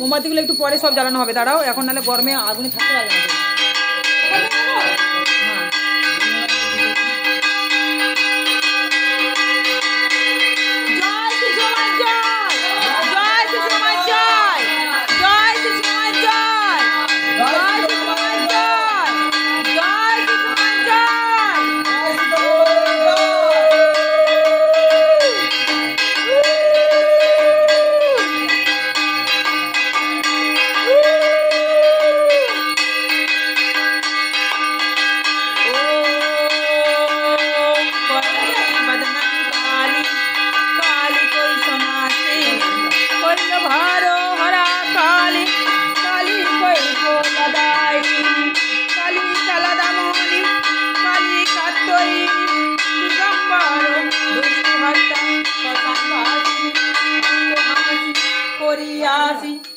মোমবাতিগুলো একটু পরে সব জ্বালানো হবে, দাঁড়াও, এখন নাহলে গরমে আগুনে থাকতে পারবে না।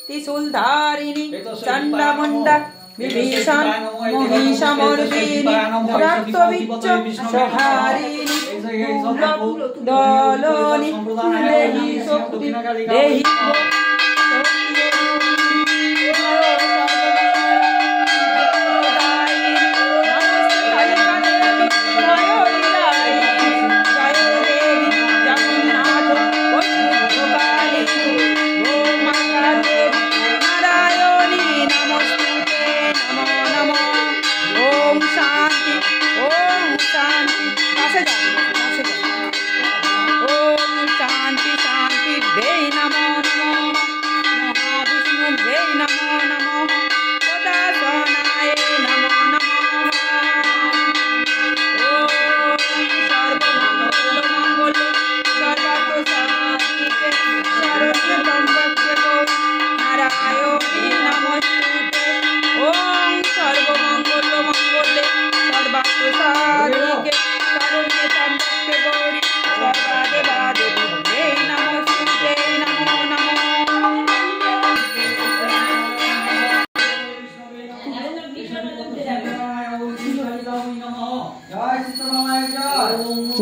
त्रिशूलधारिणी चंडमुंडा विभीषण महिषमर्दिनी रक्तबीज संहारिणी दलोनि देहि शक्ति देहि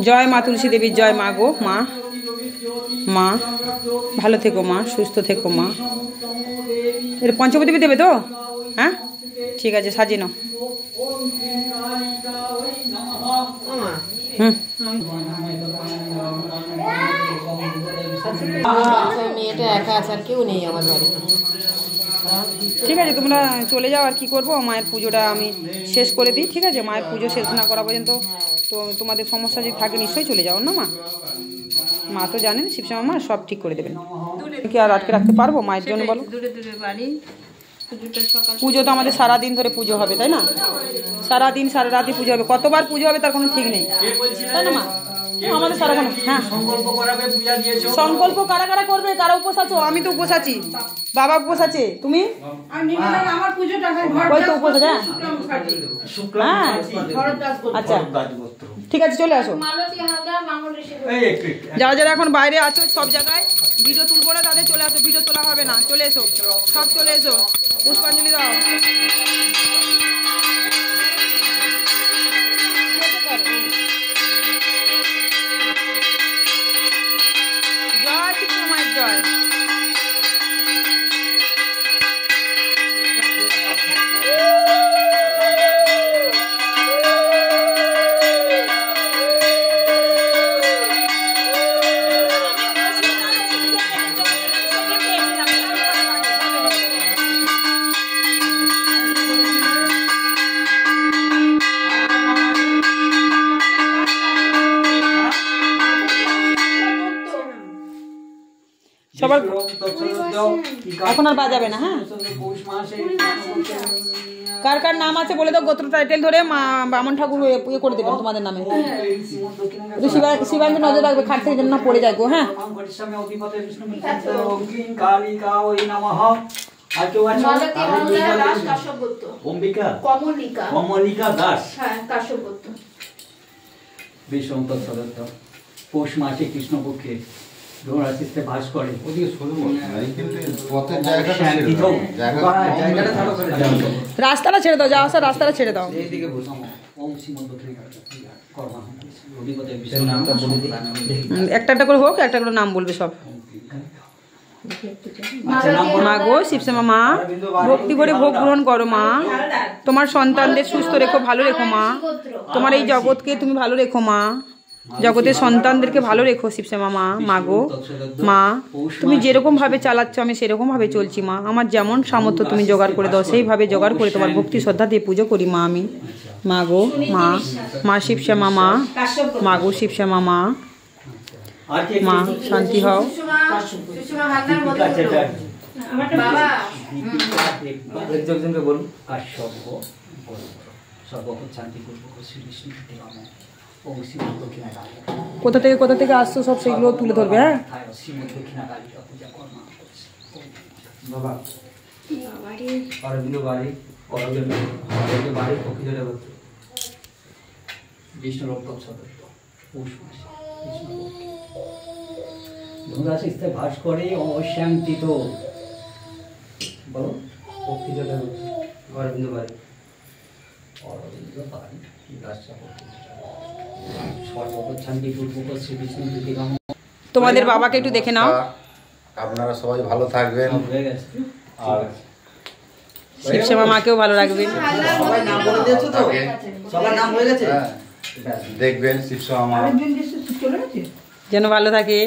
जय मा तुलसी देवी जय मा गो मा मा ভালো থেকো মা, সুস্থ থেকো মা। এর পঞ্চবদ্বীপে দেবে তো? হ্যাঁ ঠিক আছে, সাজিয়ে নাও। মেয়েটা একা আছে, আর কেউ নেই আমার বাড়িতে। ঠিক আছে, তোমরা চলে যাও, আর কি করবো, মায়ের পুজোটা আমি শেষ করে দিই। ঠিক আছে, মায়ের পুজো শেষ না করা পর্যন্ত তো তোমাদের সমস্যা যদি থাকে নিশ্চয়ই চলে যাও না মা। মা তো জানেন শিবশ্যামা মা সব ঠিক করে দেবেন, কি আর আটকে রাখতে পারবো মায়ের জন্য বলো? পুজো তো আমাদের সারাদিন ধরে পুজো হবে, তাই না? সারাদিন সারা রাতি পুজো হবে, কতবার পুজো হবে তার কোনো ঠিক নেই, তাই না মা? আমাদের সারাক্ষণ হ্যাঁ সংকল্প কারা কারা করবে, কারা উপোস আছো? আমি তো উপোস আছি, বাবা উপোস আছে, তুমি? উপোস আছে, হ্যাঁ আচ্ছা ঠিক আছে, চলে আসো। যারা যারা এখন বাইরে আছো সব জায়গায় ভিডিও তুলবো না, তাদের চলে আসো, ভিডিও তোলা হবে না, চলে এসো, সব চলে এসো, পুষ্পাঞ্জলি দাও। জয় শিবশ্যামায়ের জয়। সবার এখন আর বাজাবে না। হ্যাঁ, কার কার নাম আছে বলে দাও, গোত্র টাইটেল ধরে বামন ঠাকুর ইয়ে করে দেবেন তোমাদের নামে। শিবাঙ্গী নজর রাখবে, খাট থেকে যেন না পড়ে যায় গো। হ্যাঁ, পৌষ মাসে কৃষ্ণপক্ষে ভাস করে। রাস্তাটা ছেড়ে দাও, যাও আসার রাস্তাটা ছেড়ে দাও। একটা একটা করে হোক, একটা করে নাম বলবে সব। মা গো শিবশ্যামা মা, ভক্তি করে ভোগ গ্রহণ করো মা। তোমার সন্তানদের সুস্থ রেখো, ভালো রেখো মা। তোমার এই জগৎকে তুমি ভালো রেখো মা, জগতের সন্তানদেরকে ভালো রেখো শিবশ্যামা মা। মা গো মা, তুমি যেরকম ভাবে চালাচ্ছ আমি সেরকম ভাবে চলছি মা। আমার যেমন সামর্থ্য তুমি জোগাড় করে দাও, সেইভাবে জোগাড় করে তোমার ভক্তি শ্রদ্ধা দিয়ে পুজো করি মা আমি। মা গো মা, মা শিবশ্যামা মা, মা গো শিবশ্যামা মা, মা শান্তি হও। কোথা থেকে আসছো সব সেগুলো তুলে ধরবে। হ্যাঁ, ভাস করে অশ্যান্তিত বলো অরবিন্দ বাড়ি, অরবিন্দ বাড়ি তোমাদের বাবাকে একটু দেখে নাও। আপনারা সবাই ভালো থাকবেন আর শিবশ্যামা মাকেও ভালো রাখবেন। সবাই নাম বলে দিয়েছো তো? সবার নাম হয়ে গেছে? দেখবেন শিবশ্যামা মা যেন ভালো থাকে।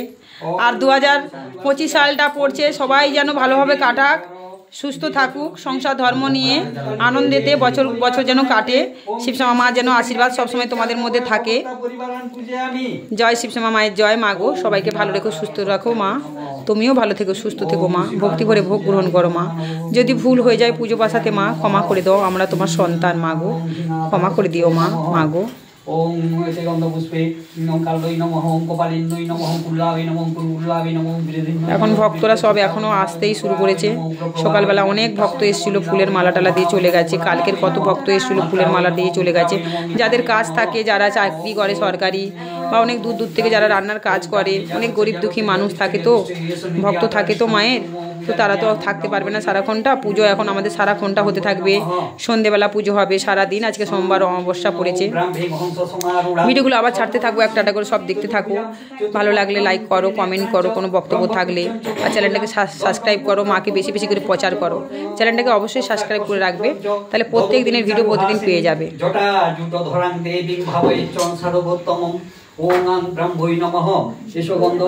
আর 2025 সালটা পড়ছে, সবাই যেন ভালোভাবে কাটাক, সুস্থ থাকুক, সংসার ধর্ম নিয়ে আনন্দেতে বছর বছর যেন কাটে। শিবশ্যামা মা যেন আশীর্বাদ সবসময় তোমাদের মধ্যে থাকে। জয় শিবশ্যামা মায়ের জয়। মা গো সবাইকে ভালো রেখো, সুস্থ রাখো মা। তুমিও ভালো থেকো, সুস্থ থেকো মা। ভক্তি করে ভোগ গ্রহণ করো মা। যদি ভুল হয়ে যায় পুজো পাশাতে মা ক্ষমা করে দাও, আমরা তোমার সন্তান মা গো, ক্ষমা করে দিও মা। মা গো ওম এতে গন্ধপুষ্পে কালদৈ নমঃ, ওম কপালিন্নৈ নমঃ, কুল্লাভৈ নমঃ, কুল্লাভৈ নমঃ। এখন ভক্তরা সব এখনো আসতেই শুরু করেছে। সকালবেলা অনেক ভক্ত এসেছিল, ফুলের মালা টালা দিয়ে চলে গেছে। কালকের কত ভক্ত এসেছিল, ফুলের মালা দিয়ে চলে গেছে। যাদের কাজ থাকে, যারা চাকরি করে সরকারি, বা অনেক দূর দূর থেকে যারা রান্নার কাজ করে, অনেক গরিব দুঃখী মানুষ থাকে, তো ভক্ত থাকে তো মায়ের, তো তারা তো থাকতে পারবে না সারাক্ষণটা। পুজো এখন আমাদের সারাক্ষণটা হতে থাকবে। সন্ধেবেলা পুজো হবে সারাদিন। আজকে সোমবার অমাবস্যা পড়েছে। ভিডিওগুলো আবার ছাড়তে থাকবো, একটা একটা করে সব দেখতে থাকো। ভালো লাগলে লাইক করো, কমেন্ট করো কোনো বক্তব্য থাকলে, আর চ্যানেলটাকে সাবস্ক্রাইব করো। মাকে বেশি বেশি করে প্রচার করো। চ্যানেলটাকে অবশ্যই সাবস্ক্রাইব করে রাখবে, তাহলে প্রত্যেক দিনের ভিডিও প্রতিদিন পেয়ে যাবে। ওম ব্রহ্মৈ নমঃ শেষগন্ধ